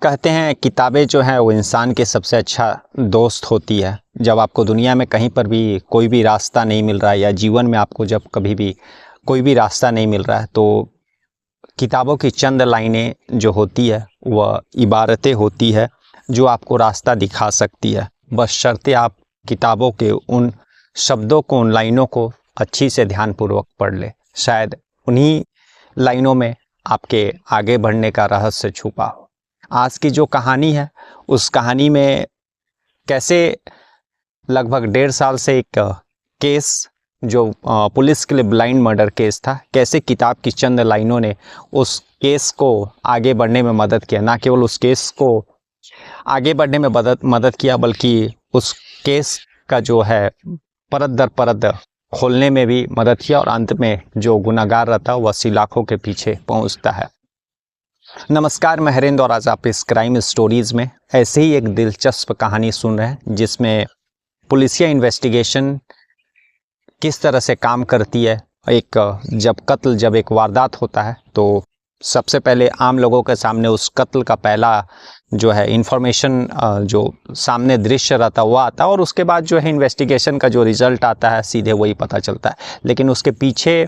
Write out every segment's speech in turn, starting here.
कहते हैं किताबें जो हैं वो इंसान के सबसे अच्छा दोस्त होती है। जब आपको दुनिया में कहीं पर भी कोई भी रास्ता नहीं मिल रहा है या जीवन में आपको जब कभी भी कोई भी रास्ता नहीं मिल रहा है तो किताबों की चंद लाइनें जो होती है वह इबारतें होती है जो आपको रास्ता दिखा सकती है। बशर्ते आप किताबों के उन शब्दों को, उन लाइनों को अच्छी से ध्यानपूर्वक पढ़ ले। शायद उन्हीं लाइनों में आपके आगे बढ़ने का रहस्य छुपा हो। आज की जो कहानी है उस कहानी में कैसे लगभग 1.5 साल से एक केस जो पुलिस के लिए ब्लाइंड मर्डर केस था, कैसे किताब की चंद लाइनों ने उस केस को आगे बढ़ने में मदद किया। ना केवल उस केस को आगे बढ़ने में मदद किया बल्कि उस केस का जो है परत दर परत खोलने में भी मदद किया और अंत में जो गुनहगार रहता है वह सलाखों के पीछे पहुंचता है। नमस्कार, मैं हरेंद्र और आज आप इस क्राइम स्टोरीज़ में ऐसे ही एक दिलचस्प कहानी सुन रहे हैं जिसमें पुलिसिया इन्वेस्टिगेशन किस तरह से काम करती है। जब एक वारदात होता है तो सबसे पहले आम लोगों के सामने उस कत्ल का पहला जो है इन्फॉर्मेशन जो सामने दृश्य रहता है वो आता है और उसके बाद जो है इन्वेस्टिगेशन का जो रिज़ल्ट आता है सीधे वही पता चलता है। लेकिन उसके पीछे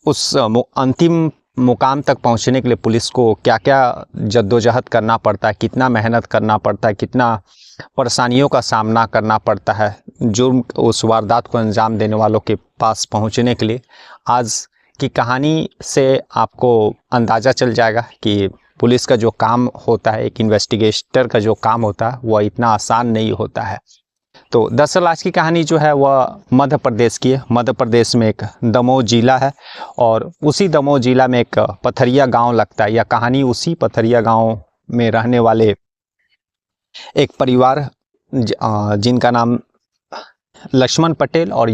उस अंतिम मुकाम तक पहुंचने के लिए पुलिस को क्या क्या जद्दोजहद करना पड़ता है, कितना मेहनत करना पड़ता है, कितना परेशानियों का सामना करना पड़ता है जुर्म उस वारदात को अंजाम देने वालों के पास पहुंचने के लिए, आज की कहानी से आपको अंदाज़ा चल जाएगा कि पुलिस का जो काम होता है, एक इन्वेस्टिगेटर का जो काम होता है वह इतना आसान नहीं होता है। तो दरअसल आज की कहानी जो है वह मध्य प्रदेश की है। मध्य प्रदेश में एक दमोह जिला है और उसी दमोह जिला में एक पथरिया गांव लगता है। यह कहानी उसी पथरिया गांव में रहने वाले एक परिवार जिनका नाम लक्ष्मण पटेल और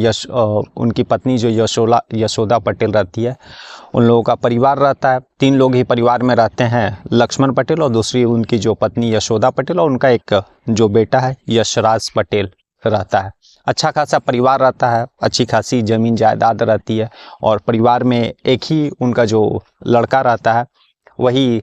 उनकी पत्नी जो यशोदा पटेल रहती है, उन लोगों का परिवार रहता है। 3 लोग ही परिवार में रहते हैं, लक्ष्मण पटेल और दूसरी उनकी जो पत्नी यशोदा पटेल और उनका एक जो बेटा है यशराज पटेल रहता है। अच्छा खासा परिवार रहता है, अच्छी खासी ज़मीन जायदाद रहती है और परिवार में एक ही उनका जो लड़का रहता है वही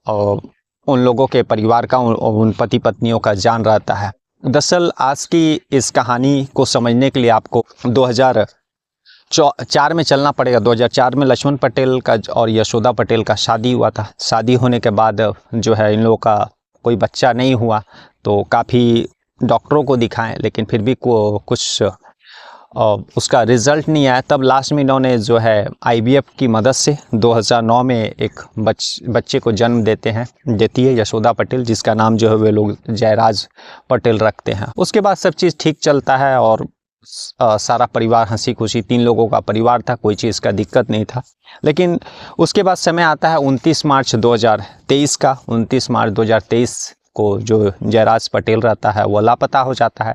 उन लोगों के परिवार का, उन पति पत्नियों का जान रहता है। दरअसल आज की इस कहानी को समझने के लिए आपको 2004 में चलना पड़ेगा। 2004 में लक्ष्मण पटेल का और यशोदा पटेल का शादी हुआ था। शादी होने के बाद जो है इन लोगों का कोई बच्चा नहीं हुआ तो काफ़ी डॉक्टरों को दिखाएं लेकिन फिर भी कुछ उसका रिज़ल्ट नहीं आया। तब लास्ट में इन्होंने जो है IVF की मदद से 2009 में एक बच्चे को जन्म देती है यशोदा पटेल, जिसका नाम जो है वे लोग जयराज पटेल रखते हैं। उसके बाद सब चीज़ ठीक चलता है और सारा परिवार हंसी खुशी, 3 लोगों का परिवार था, कोई चीज़ का दिक्कत नहीं था। लेकिन उसके बाद समय आता है 29 मार्च 2023 का। 29 मार्च 2023 को जो जयराज पटेल रहता है वह लापता हो जाता है।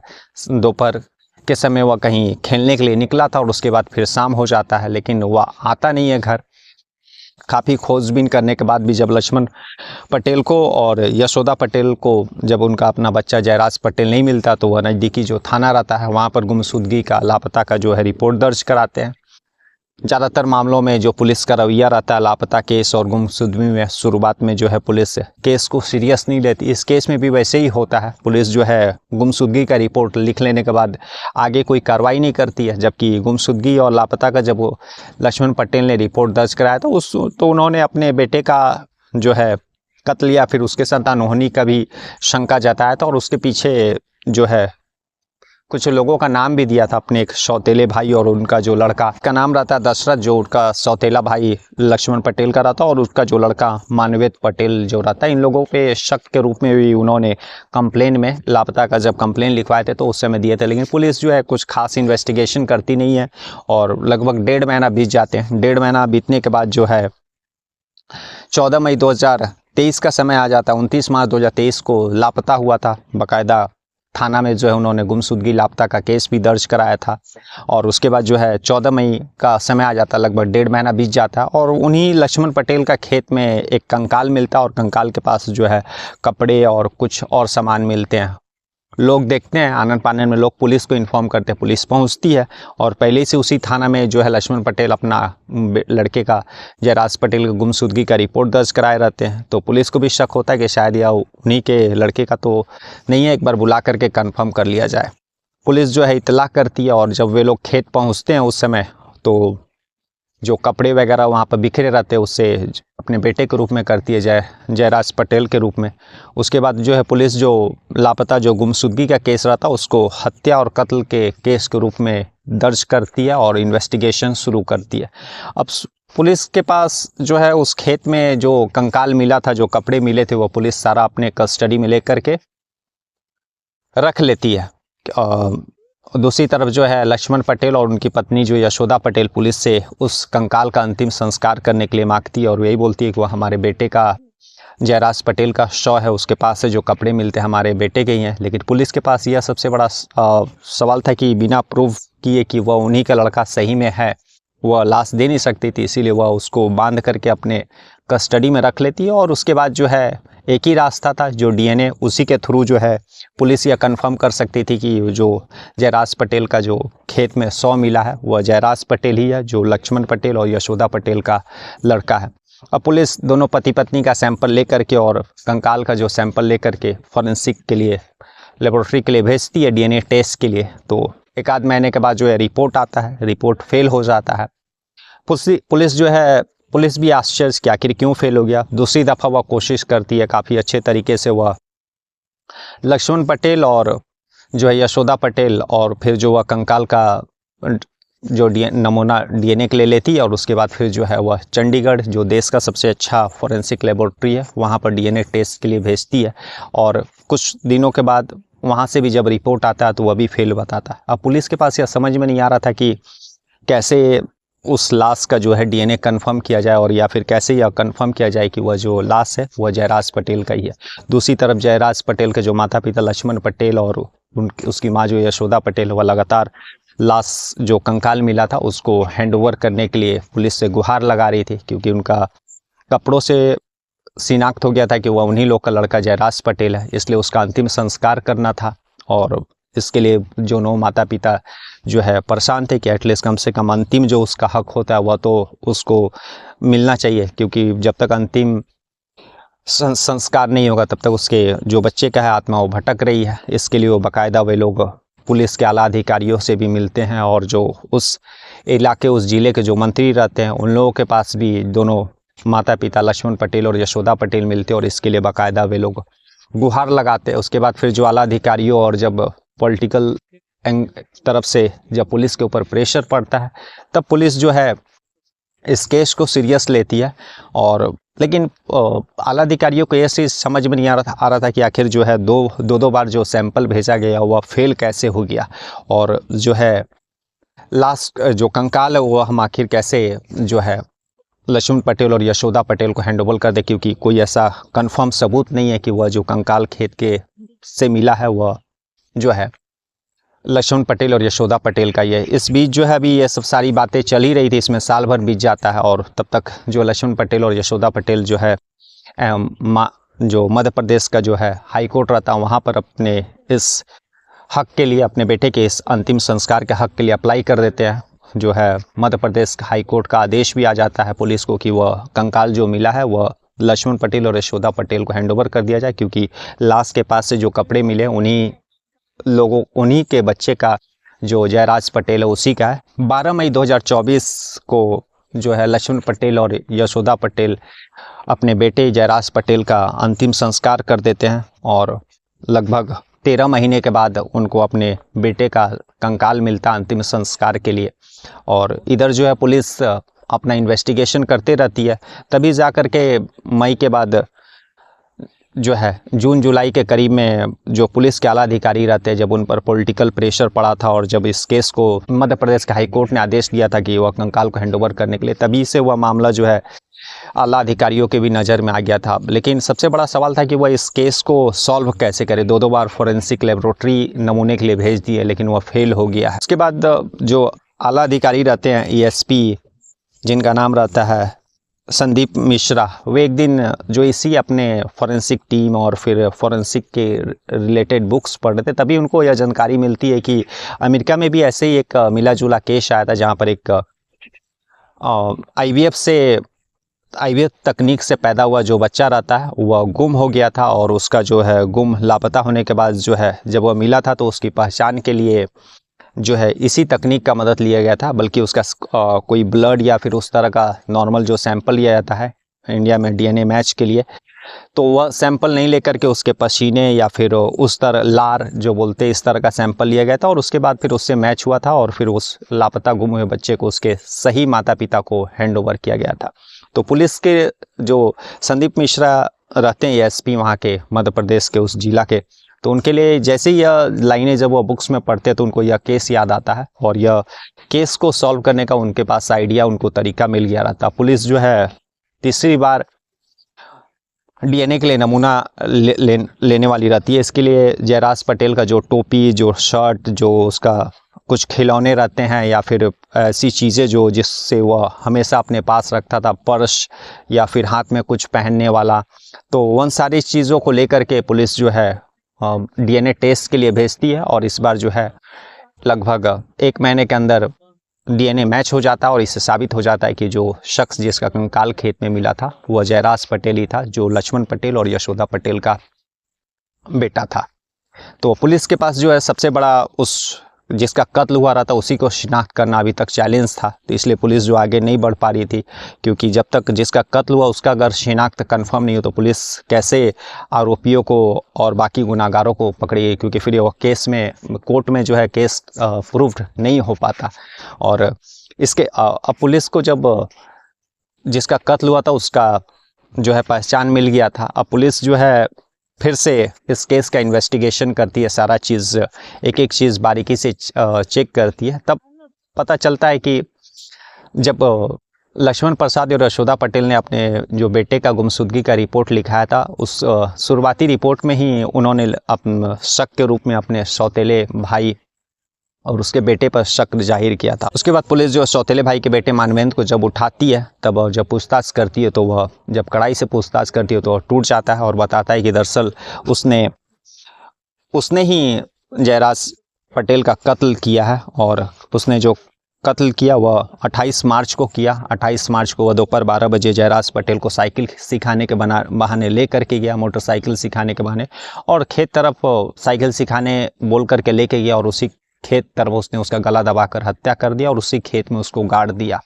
दोपहर के समय वह कहीं खेलने के लिए निकला था और उसके बाद फिर शाम हो जाता है लेकिन वह आता नहीं है घर। काफ़ी खोजबीन करने के बाद भी जब लक्ष्मण पटेल को और यशोदा पटेल को जब उनका अपना बच्चा जयराज पटेल नहीं मिलता तो वह नज़दीकी जो थाना रहता है वहाँ पर गुमशुदगी का, लापता का जो है रिपोर्ट दर्ज कराते हैं। ज़्यादातर मामलों में जो पुलिस का रवैया रहता है लापता केस और गुमशुदगी में, शुरुआत में जो है पुलिस केस को सीरियस नहीं लेती। इस केस में भी वैसे ही होता है। पुलिस जो है गुमशुदगी का रिपोर्ट लिख लेने के बाद आगे कोई कार्रवाई नहीं करती है, जबकि गुमशुदगी और लापता का जब वो लक्ष्मण पटेल ने रिपोर्ट दर्ज कराया तो उन्होंने अपने बेटे का जो है कत्ल या फिर उसके साथ अनहोनी का भी शंका जताया था और उसके पीछे जो है कुछ लोगों का नाम भी दिया था, अपने एक सौतेले भाई और उनका जो लड़का का नाम रहता है दशरथ, जो उनका सौतेला भाई लक्ष्मण पटेल का रहता और उसका जो लड़का मानवेद पटेल जो रहता है। इन लोगों पे शक के रूप में भी उन्होंने कंप्लेन में लापता का जब कंप्लेन लिखवाए थे तो उस समय दिए थे। लेकिन पुलिस जो है कुछ खास इन्वेस्टिगेशन करती नहीं है और लगभग 1.5 महीना बीत जाते हैं। 1.5 महीना बीतने के बाद जो है 14 मई 2023 का समय आ जाता है। 29 मार्च 2023 को लापता हुआ था। बाकायदा थाना में जो है उन्होंने गुमशुदगी लापता का केस भी दर्ज कराया था और उसके बाद जो है 14 मई का समय आ जाता, लगभग 1.5 महीना बीत जाता और उन्हीं लक्ष्मण पटेल का खेत में एक कंकाल मिलता और कंकाल के पास जो है कपड़े और कुछ और सामान मिलते हैं। लोग देखते हैं, आनन फानन में लोग पुलिस को इन्फॉर्म करते हैं, पुलिस पहुंचती है और पहले से उसी थाना में जो है लक्ष्मण पटेल अपना लड़के का, जयराज पटेल की गुमशुदगी का रिपोर्ट दर्ज कराए रहते हैं। तो पुलिस को भी शक होता है कि शायद यह उन्हीं के लड़के का तो नहीं है, एक बार बुला करके कंफर्म कर लिया जाए। पुलिस जो है इतला करती है और जब वे लोग खेत पहुँचते हैं उस समय, तो जो कपड़े वगैरह वहाँ पर बिखरे रहते हैं उससे अपने बेटे के रूप में करती है, जयराज पटेल के रूप में। उसके बाद जो है पुलिस जो लापता, जो गुमशुदगी का केस रहता है उसको हत्या और कत्ल के केस के रूप में दर्ज करती है और इन्वेस्टिगेशन शुरू करती है। अब पुलिस के पास जो है उस खेत में जो कंकाल मिला था, जो कपड़े मिले थे, वो पुलिस सारा अपने कस्टडी में लेकर के रख लेती है। दूसरी तरफ जो है लक्ष्मण पटेल और उनकी पत्नी जो यशोदा पटेल पुलिस से उस कंकाल का अंतिम संस्कार करने के लिए मांगती है और यही बोलती है कि वह हमारे बेटे का, जयराज पटेल का शव है, उसके पास से जो कपड़े मिलते हैं हमारे बेटे के ही हैं। लेकिन पुलिस के पास यह सबसे बड़ा सवाल था कि बिना प्रूफ किए कि वह उन्हीं का लड़का सही में है, वह लाश दे नहीं सकती थी, इसीलिए वह उसको बांध करके अपने कस्टडी में रख लेती है। और उसके बाद जो है एक ही रास्ता था, जो डीएनए, उसी के थ्रू जो है पुलिस यह कंफर्म कर सकती थी कि जो जयराज पटेल का जो खेत में शव मिला है वह जयराज पटेल ही है, जो लक्ष्मण पटेल और यशोदा पटेल का लड़का है। अब पुलिस दोनों पति पत्नी का सैंपल लेकर के और कंकाल का जो सैंपल लेकर के फॉरेंसिक के लिए, लेबोरेटरी के लिए भेजती है डीएनए टेस्ट के लिए। तो एक आध महीने के बाद जो है रिपोर्ट आता है, रिपोर्ट फेल हो जाता है। पुलिस जो है, पुलिस भी आश्चर्य कि आखिर क्यों फेल हो गया। दूसरी दफ़ा वह कोशिश करती है, काफ़ी अच्छे तरीके से वह लक्ष्मण पटेल और जो है यशोदा पटेल और फिर जो वह कंकाल का जो नमूना डीएनए के लिए लेती है और उसके बाद फिर जो है वह चंडीगढ़, जो देश का सबसे अच्छा फॉरेंसिक लेबोरेटरी है, वहाँ पर डीएनए टेस्ट के लिए भेजती है। और कुछ दिनों के बाद वहाँ से भी जब रिपोर्ट आता है तो वह भी फेल बताता है। अब पुलिस के पास यह समझ में नहीं आ रहा था कि कैसे उस लाश का जो है डीएनए कंफर्म किया जाए और या फिर कैसे यह कंफर्म किया जाए कि वह जो लाश है वह जयराज पटेल का ही है। दूसरी तरफ जयराज पटेल के जो माता पिता लक्ष्मण पटेल और उसकी माँ जो यशोदा पटेल, वह लगातार लाश, जो कंकाल मिला था, उसको हैंडओवर करने के लिए पुलिस से गुहार लगा रही थी, क्योंकि उनका कपड़ों से शिनाख्त हो गया था कि वह उन्हीं लोग का लड़का जयराज पटेल है, इसलिए उसका अंतिम संस्कार करना था। और इसके लिए जो नौ माता पिता जो है परेशान थे कि एटलीस्ट कम से कम अंतिम जो उसका हक होता है वह तो उसको मिलना चाहिए, क्योंकि जब तक अंतिम संस्कार नहीं होगा तब तक उसके जो बच्चे का है आत्मा वो भटक रही है। इसके लिए वो बाकायदा वे लोग पुलिस के आला अधिकारियों से भी मिलते हैं और जो उस इलाके, उस ज़िले के जो मंत्री रहते हैं उन लोगों के पास भी दोनों माता पिता लक्ष्मण पटेल और यशोदा पटेल मिलते हैं और इसके लिए बाकायदा वे लोग गुहार लगाते हैं। उसके बाद फिर जो आला अधिकारियों और जब पॉलिटिकल तरफ से जब पुलिस के ऊपर प्रेशर पड़ता है तब पुलिस जो है इस केस को सीरियस लेती है। और लेकिन आला अधिकारियों को ये चीज़ समझ में नहीं आ रहा था कि आखिर जो है दो बार जो सैंपल भेजा गया वह फेल कैसे हो गया, और जो है लास्ट जो कंकाल है वो हम आखिर कैसे जो है लक्ष्मण पटेल और यशोदा पटेल को हैंडओवर कर दे, क्योंकि कोई ऐसा कंफर्म सबूत नहीं है कि वह जो कंकाल खेत के से मिला है वह जो है लक्ष्मण पटेल और यशोदा पटेल का ये। इस बीच जो है अभी ये सब सारी बातें चल ही रही थी, इसमें साल भर बीत जाता है और तब तक जो लक्ष्मण पटेल और यशोदा पटेल जो है जो मध्य प्रदेश का जो है हाई कोर्ट रहता है वहाँ पर अपने इस हक के लिए, अपने बेटे के इस अंतिम संस्कार के हक के लिए अप्लाई कर देते हैं। जो है मध्य प्रदेश हाई कोर्ट का आदेश भी आ जाता है पुलिस को कि वह कंकाल जो मिला है वह लक्ष्मण पटेल और यशोदा पटेल को हैंडओवर कर दिया जाए, क्योंकि लाश के पास से जो कपड़े मिले उन्हीं के बच्चे का, जो जयराज पटेल है, उसी का है। 12 मई 2024 को जो है लक्ष्मण पटेल और यशोदा पटेल अपने बेटे जयराज पटेल का अंतिम संस्कार कर देते हैं और लगभग 13 महीने के बाद उनको अपने बेटे का कंकाल मिलता है अंतिम संस्कार के लिए। और इधर जो है पुलिस अपना इन्वेस्टिगेशन करते रहती है। तभी जा कर के मई के बाद जो है जून जुलाई के करीब में जो पुलिस के आला अधिकारी रहते हैं, जब उन पर पॉलिटिकल प्रेशर पड़ा था और जब इस केस को मध्य प्रदेश के हाई कोर्ट ने आदेश दिया था कि वह कंकाल को हैंडओवर करने के लिए, तभी से वह मामला जो है आला अधिकारियों के भी नज़र में आ गया था। लेकिन सबसे बड़ा सवाल था कि वह इस केस को सॉल्व कैसे करे। दो बार फॉरेंसिक लेबोरेटरी नमूने के लिए भेज दिए लेकिन वह फेल हो गया है। उसके बाद जो आला अधिकारी रहते हैं ESP, जिनका नाम रहता है संदीप मिश्रा, वे एक दिन जो इसी अपने फॉरेंसिक टीम और फिर फॉरेंसिक के रिलेटेड बुक्स पढ़ रहे थे, तभी उनको यह जानकारी मिलती है कि अमेरिका में भी ऐसे ही एक मिला जुला केस आया था, जहाँ पर एक आईवीएफ तकनीक से पैदा हुआ जो बच्चा रहता है वह गुम हो गया था, और उसका जो है गुम लापता होने के बाद जो है जब वह मिला था तो उसकी पहचान के लिए जो है इसी तकनीक का मदद लिया गया था, बल्कि उसका कोई ब्लड या फिर उस तरह का नॉर्मल जो सैंपल लिया जाता है इंडिया में डीएनए मैच के लिए, तो वह सैंपल नहीं लेकर के उसके पसीने या फिर उस तरह लार जो बोलते हैं इस तरह का सैंपल लिया गया था, और उसके बाद फिर उससे मैच हुआ था, और फिर उस लापता गुम हुए बच्चे को उसके सही माता पिता को हैंड ओवर किया गया था। तो पुलिस के जो संदीप मिश्रा रहते हैं एसपी वहाँ के मध्य प्रदेश के उस जिला के, तो उनके लिए जैसे ही यह लाइनें जब वो बुक्स में पढ़ते हैं तो उनको यह केस याद आता है, और यह केस को सॉल्व करने का उनके पास आइडिया, उनको तरीका मिल गया रहता। पुलिस जो है तीसरी बार डीएनए के लिए नमूना लेने वाली रहती है। इसके लिए जयराज पटेल का जो टोपी, जो शर्ट, जो उसका कुछ खिलौने रहते हैं या फिर ऐसी चीज़ें जो जिससे वह हमेशा अपने पास रखता था, पर्स या फिर हाथ में कुछ पहनने वाला, तो उन सारी चीज़ों को लेकर के पुलिस जो है डीएनए टेस्ट के लिए भेजती है, और इस बार जो है लगभग 1 महीने के अंदर डीएनए मैच हो जाता है, और इससे साबित हो जाता है कि जो शख्स जिसका कंकाल खेत में मिला था वह जयराज पटेल ही था, जो लक्ष्मण पटेल और यशोदा पटेल का बेटा था। तो पुलिस के पास जो है सबसे बड़ा उस जिसका कत्ल हुआ रहा था उसी को शिनाख्त करना अभी तक चैलेंज था, तो इसलिए पुलिस जो आगे नहीं बढ़ पा रही थी, क्योंकि जब तक जिसका कत्ल हुआ उसका अगर शिनाख्त कंफर्म नहीं हो तो पुलिस कैसे आरोपियों को और बाकी गुनाहगारों को पकड़ेगी, क्योंकि फिर वो केस में कोर्ट में जो है केस प्रूव्ड नहीं हो पाता। और इसके अब पुलिस को जब जिसका कत्ल हुआ था उसका जो है पहचान मिल गया था, अब पुलिस जो है फिर से इस केस का इन्वेस्टिगेशन करती है, सारा चीज़ एक एक चीज़ बारीकी से चेक करती है। तब पता चलता है कि जब लक्ष्मण प्रसाद और यशोदा पटेल ने अपने जो बेटे का गुमशुदगी का रिपोर्ट लिखाया था, उस शुरुआती रिपोर्ट में ही उन्होंने शक के रूप में अपने सौतेले भाई और उसके बेटे पर शक जाहिर किया था। उसके बाद पुलिस जो सौतेले भाई के बेटे मानवेंद्र को जब उठाती है, तब जब पूछताछ करती है तो वह जब कड़ाई से पूछताछ करती है तो वह टूट जाता है और बताता है कि दरअसल उसने ही जयराज पटेल का कत्ल किया है, और उसने जो कत्ल किया वह 28 मार्च को किया। 28 मार्च को वह दोपहर 12 बजे जयराज पटेल को साइकिल सिखाने के बहाने ले करके गया, मोटरसाइकिल सिखाने के बहाने, और खेत तरफ साइकिल सिखाने बोल करके लेके गया, और उसी खेत तरफ उसने उसका गला दबाकर हत्या कर दिया और उसी खेत में उसको गाड़ दिया।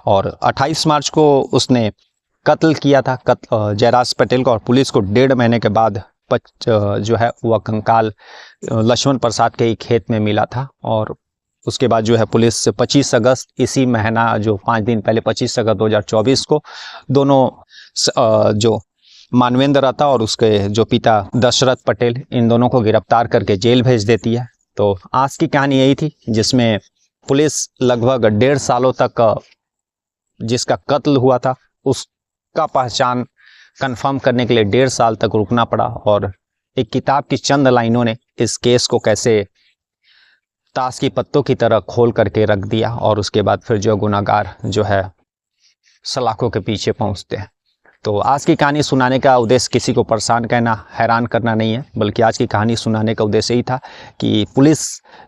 और 28 मार्च को उसने कत्ल किया था जयराज पटेल को, और पुलिस को 1.5 महीने के बाद जो है वह कंकाल लक्ष्मण प्रसाद के ही खेत में मिला था। और उसके बाद जो है पुलिस 25 अगस्त इसी महीना जो 5 दिन पहले 25 अगस्त 2024 को दोनों जो मानवेंद्र रहता और उसके जो पिता दशरथ पटेल, इन दोनों को गिरफ्तार करके जेल भेज देती है। तो आज की कहानी यही थी, जिसमें पुलिस लगभग 1.5 सालों तक जिसका कत्ल हुआ था उसका पहचान कंफर्म करने के लिए 1.5 साल तक रुकना पड़ा, और एक किताब की चंद लाइनों ने इस केस को कैसे ताश की पत्तों की तरह खोल करके रख दिया, और उसके बाद फिर जो गुनाहगार जो है सलाखों के पीछे पहुंचते हैं। तो आज की कहानी सुनाने का उद्देश्य किसी को परेशान करना, हैरान करना नहीं है, बल्कि आज की कहानी सुनाने का उद्देश्य यही था कि पुलिस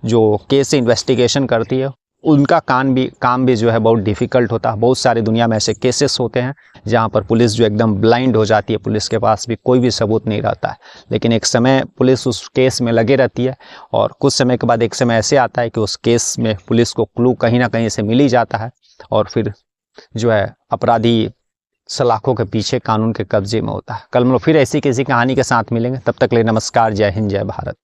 जो केस इन्वेस्टिगेशन करती है उनका काम भी जो है बहुत डिफ़िकल्ट होता है। बहुत सारे दुनिया में ऐसे केसेस होते हैं जहां पर पुलिस जो एकदम ब्लाइंड हो जाती है, पुलिस के पास भी कोई भी सबूत नहीं रहता है, लेकिन एक समय पुलिस उस केस में लगे रहती है, और कुछ समय के बाद एक समय ऐसे आता है कि उस केस में पुलिस को क्लू कहीं ना कहीं से मिल ही जाता है, और फिर जो है अपराधी सलाखों के पीछे कानून के कब्जे में होता है। कल हम लोग फिर ऐसी किसी कहानी के साथ मिलेंगे, तब तक ले नमस्कार, जय हिंद, जय भारत।